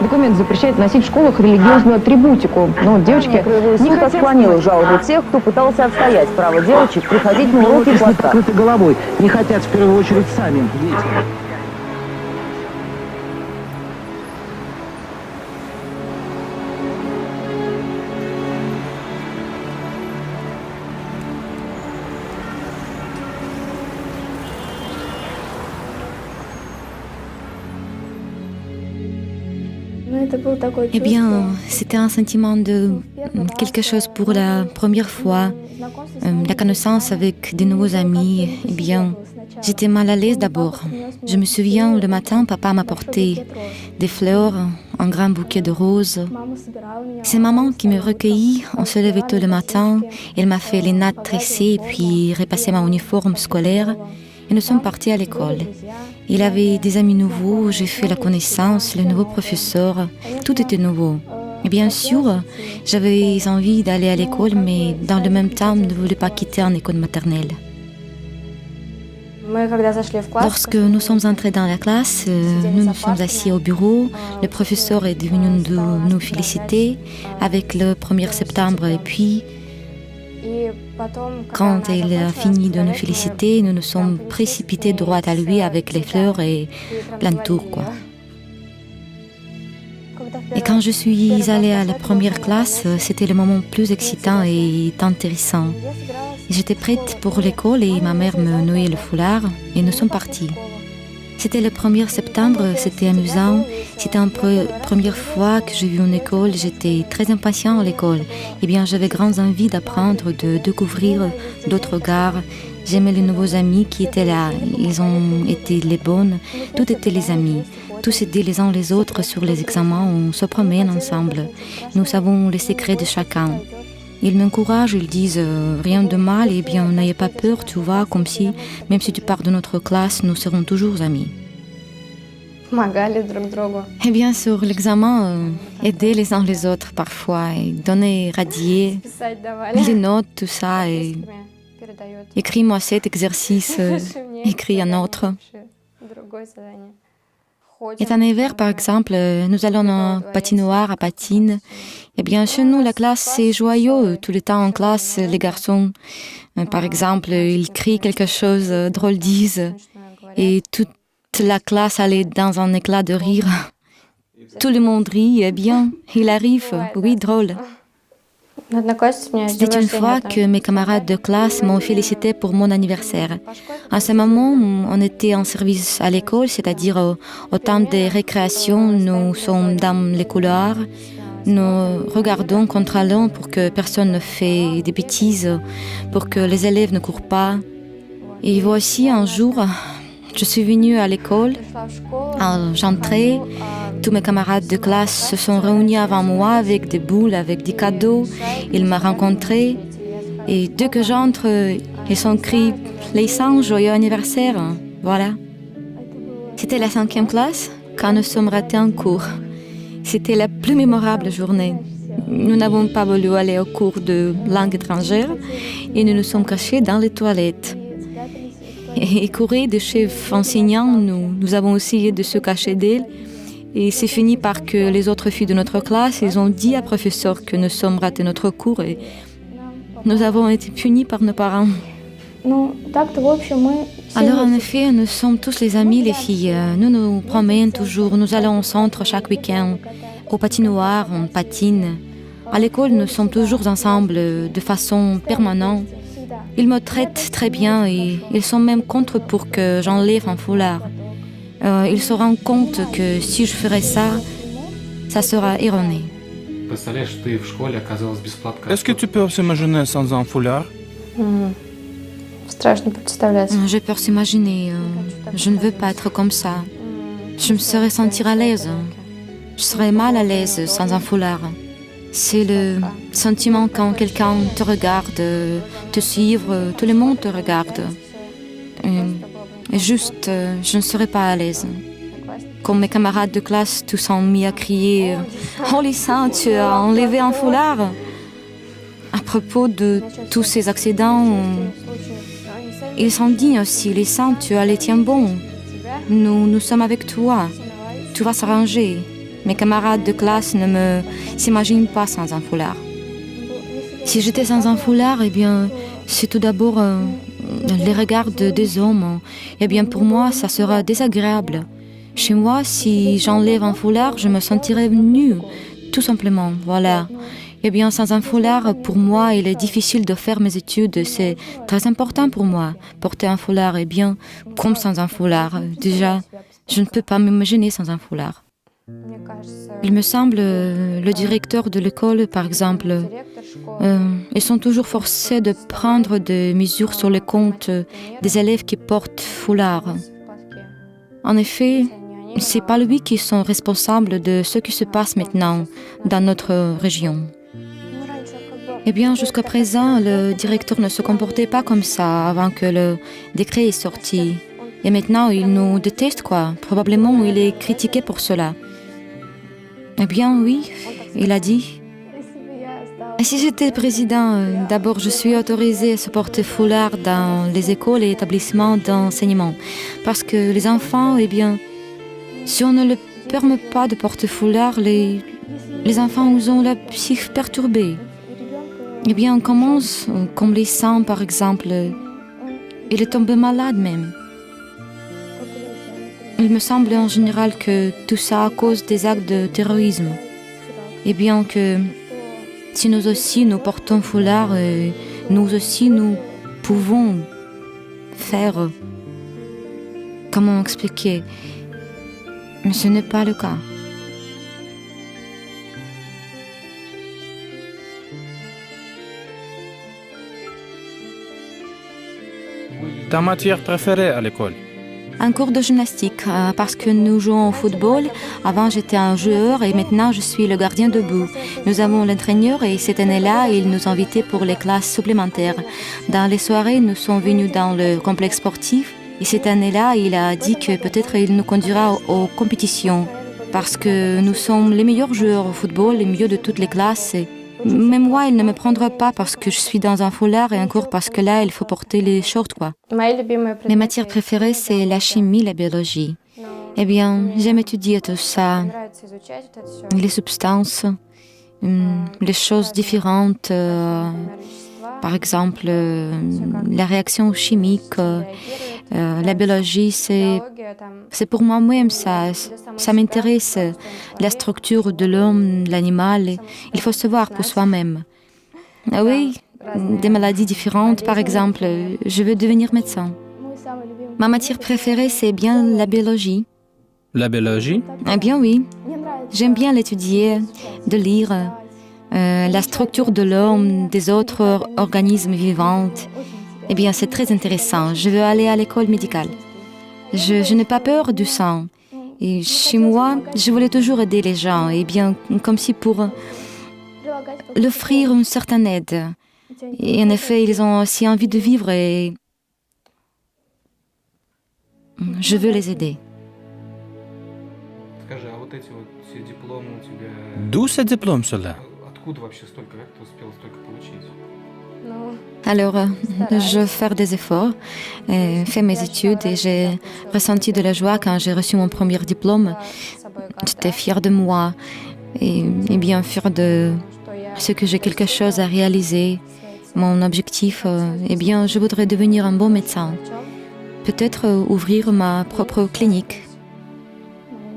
Документ запрещает носить в школах религиозную атрибутику. Но девочки не Суд хотят... отклонил жалобы тех, кто пытался отстоять право девочек приходить на уроки в с платках. открытой головой. Не хотят в первую очередь сами дети. Eh bien, c'était un sentiment de quelque chose pour la première fois, la connaissance avec de nouveaux amis. Eh bien, j'étais mal à l'aise d'abord. Je me souviens, le matin, papa m'a porté des fleurs, un grand bouquet de roses. C'est maman qui me recueillit. On se levait tôt le matin. Elle m'a fait les nattes tressées, puis repassé mon uniforme scolaire. Et nous sommes partis à l'école. Il avait des amis nouveaux, j'ai fait la connaissance, le nouveau professeur, tout était nouveau. Et bien sûr, j'avais envie d'aller à l'école, mais dans le même temps, ne voulais pas quitter une école maternelle. Lorsque nous sommes entrés dans la classe, nous nous sommes assis au bureau. Le professeur est venu nous féliciter avec le 1er septembre. Et puis, quand il a fini de nous féliciter, nous nous sommes précipités droit à lui avec les fleurs et plein de tours, quoi. Et quand je suis allée à la première classe, c'était le moment plus excitant et intéressant. J'étais prête pour l'école et ma mère me nouait le foulard et nous sommes partis. C'était le 1er septembre, c'était amusant. C'était la première fois que j'ai vu une école. J'étais très impatient à l'école. Eh bien, j'avais grande envie d'apprendre, de découvrir d'autres regards. J'aimais les nouveaux amis qui étaient là. Ils ont été les bonnes. Tout étaient les amis. Tous aidaient les uns les autres sur les examens. On se promène ensemble. Nous savons les secrets de chacun. Ils m'encouragent, ils disent rien de mal, eh bien n'ayez pas peur, tu vois, comme si, même si tu pars de notre classe, nous serons toujours amis. Eh bien, sur l'examen, aider les uns les autres parfois, et donner, radier, les notes, tout ça, et écris-moi cet exercice, écris un autre. Et en hiver, par exemple, nous allons en patinoire à patine. Eh bien, chez nous, la classe, c'est joyeux. Tout le temps en classe, les garçons, par exemple, ils crient quelque chose, drôle disent, et toute la classe allait dans un éclat de rire. Tout le monde rit, eh bien, il arrive, oui, drôle. C'était une fois que mes camarades de classe m'ont félicité pour mon anniversaire. À ce moment, on était en service à l'école, c'est-à-dire au temps des récréations, nous sommes dans les couloirs, nous regardons, contrôlons pour que personne ne fait des bêtises, pour que les élèves ne courent pas. Et voici un jour, je suis venue à l'école, j'entrais, tous mes camarades de classe se sont réunis avant moi avec des boules, avec des cadeaux. Ils m'ont rencontré et dès que j'entre, ils ont crié « Les 100, joyeux anniversaire !» Voilà. C'était la 5e classe quand nous sommes ratés en cours. C'était la plus mémorable journée. Nous n'avons pas voulu aller au cours de langue étrangère et nous nous sommes cachés dans les toilettes. Et courés des chefs enseignants, nous avons essayé de se cacher d'elle. Et c'est fini par que les autres filles de notre classe, ils ont dit à professeur que nous sommes ratés notre cours et nous avons été punis par nos parents. Alors en effet, nous sommes tous les amis, les filles. Nous nous promènons toujours, nous allons au centre chaque week-end. Au patinoire, on patine. À l'école, nous sommes toujours ensemble de façon permanente. Ils me traitent très bien et ils sont même contre pour que j'enlève un foulard. Ils se rendent compte que si je ferais ça, ça sera erroné. Est-ce que tu peux s'imaginer sans un foulard? J'ai peur s'imaginer. Je ne veux pas être comme ça. Je me serais sentir à l'aise. Je serais mal à l'aise sans un foulard. C'est le sentiment quand quelqu'un te regarde, te suivre, tout le monde te regarde. Et juste, je ne serais pas à l'aise. Comme mes camarades de classe, tous sont mis à crier « Oh les saints, tu as enlevé un foulard !» À propos de tous ces accidents, ils sont dignes aussi. Les saints, tu as les tiens bons. Nous sommes avec toi. Tout va s'arranger. mes camarades de classe ne me s'imaginent pas sans un foulard. Si j'étais sans un foulard, eh bien, c'est tout d'abord les regards des hommes. Eh bien, pour moi, ça sera désagréable. Chez moi, si j'enlève un foulard, je me sentirais nue, tout simplement, voilà. Eh bien, sans un foulard, pour moi, il est difficile de faire mes études. C'est très important pour moi, porter un foulard. Eh bien, comme sans un foulard, déjà, je ne peux pas m'imaginer sans un foulard. Il me semble, le directeur de l'école, par exemple, ils sont toujours forcés de prendre des mesures sur les comptes des élèves qui portent foulard. En effet, c'est pas lui qui sont responsables de ce qui se passe maintenant dans notre région. Eh bien, jusqu'à présent, le directeur ne se comportait pas comme ça avant que le décret est sorti. Et maintenant, il nous déteste, quoi. Probablement, il est critiqué pour cela. Eh bien, oui, il a dit. Et si j'étais président, d'abord, je suis autorisée à se porter foulard dans les écoles et établissements d'enseignement. Parce que les enfants, eh bien, si on ne leur permet pas de porter foulard, les enfants ont la psyche perturbée. Eh bien, on commence, comme les sangs, par exemple. Il est tombé malade même. Il me semble en général que tout ça à cause des actes de terrorisme. Et bien que si nous aussi nous portons foulard, nous aussi nous pouvons faire... Comment expliquer? Mais ce n'est pas le cas. Ta matière préférée à l'école? Un cours de gymnastique, parce que nous jouons au football. Avant, j'étais un joueur et maintenant, je suis le gardien de but. Nous avons l'entraîneur et cette année-là, il nous invitait pour les classes supplémentaires. Dans les soirées, nous sommes venus dans le complexe sportif et cette année-là, il a dit que peut-être il nous conduira aux compétitions parce que nous sommes les meilleurs joueurs au football, les mieux de toutes les classes. Mais moi, il ne me prendra pas parce que je suis dans un foulard et encore parce que là, il faut porter les shorts, quoi. Mes matières préférées, c'est la chimie, la biologie. Eh bien, j'aime étudier tout ça. Les substances, les choses différentes. Par exemple, la réaction chimique, la biologie, c'est pour moi-même, ça m'intéresse. La structure de l'homme, l'animal, il faut savoir pour soi-même. Ah oui, des maladies différentes, par exemple, je veux devenir médecin. Ma matière préférée, c'est bien la biologie. La biologie? Eh bien oui, j'aime bien l'étudier, de lire. La structure de l'homme, des autres organismes vivants. Eh bien, c'est très intéressant. Je veux aller à l'école médicale. Je n'ai pas peur du sang. Et chez moi, je voulais toujours aider les gens. Eh bien, comme si pour leur offrir une certaine aide. Et en effet, ils ont aussi envie de vivre et je veux les aider. D'où ce diplôme, cela? Alors, je vais faire des efforts, faire mes études et j'ai ressenti de la joie quand j'ai reçu mon premier diplôme. J'étais fière de moi et bien fière de ce que j'ai quelque chose à réaliser. Mon objectif, eh bien, je voudrais devenir un bon médecin. Peut-être ouvrir ma propre clinique.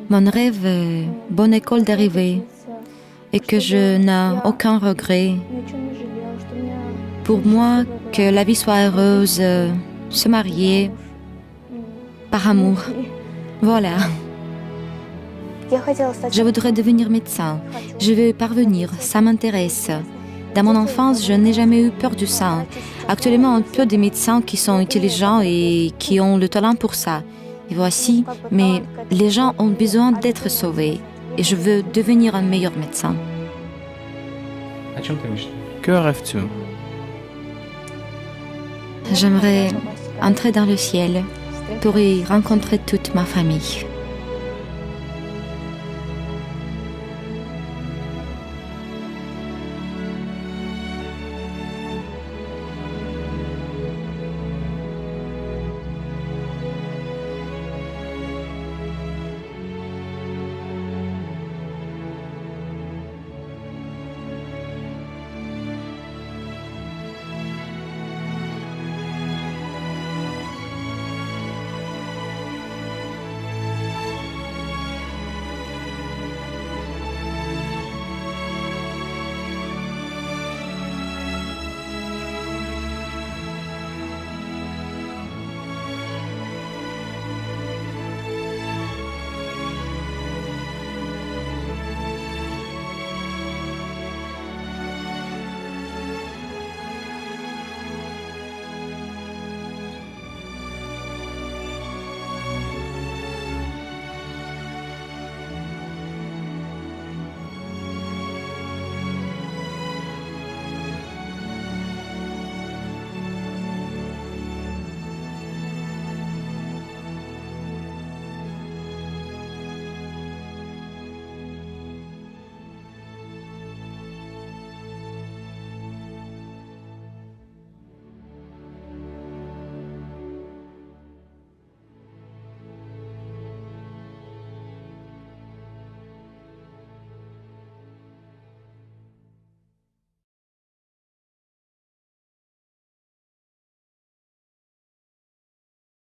Mon rêve est bonne école d'arrivée et que je n'ai aucun regret. Pour moi, que la vie soit heureuse, se marier, par amour. Voilà. Je voudrais devenir médecin. Je veux y parvenir, ça m'intéresse. Dans mon enfance, je n'ai jamais eu peur du sang. Actuellement, on peut des médecins qui sont intelligents et qui ont le talent pour ça. Et voici, mais les gens ont besoin d'être sauvés. Et je veux devenir un meilleur médecin. Que rêves-tu? J'aimerais entrer dans le ciel pour y rencontrer toute ma famille.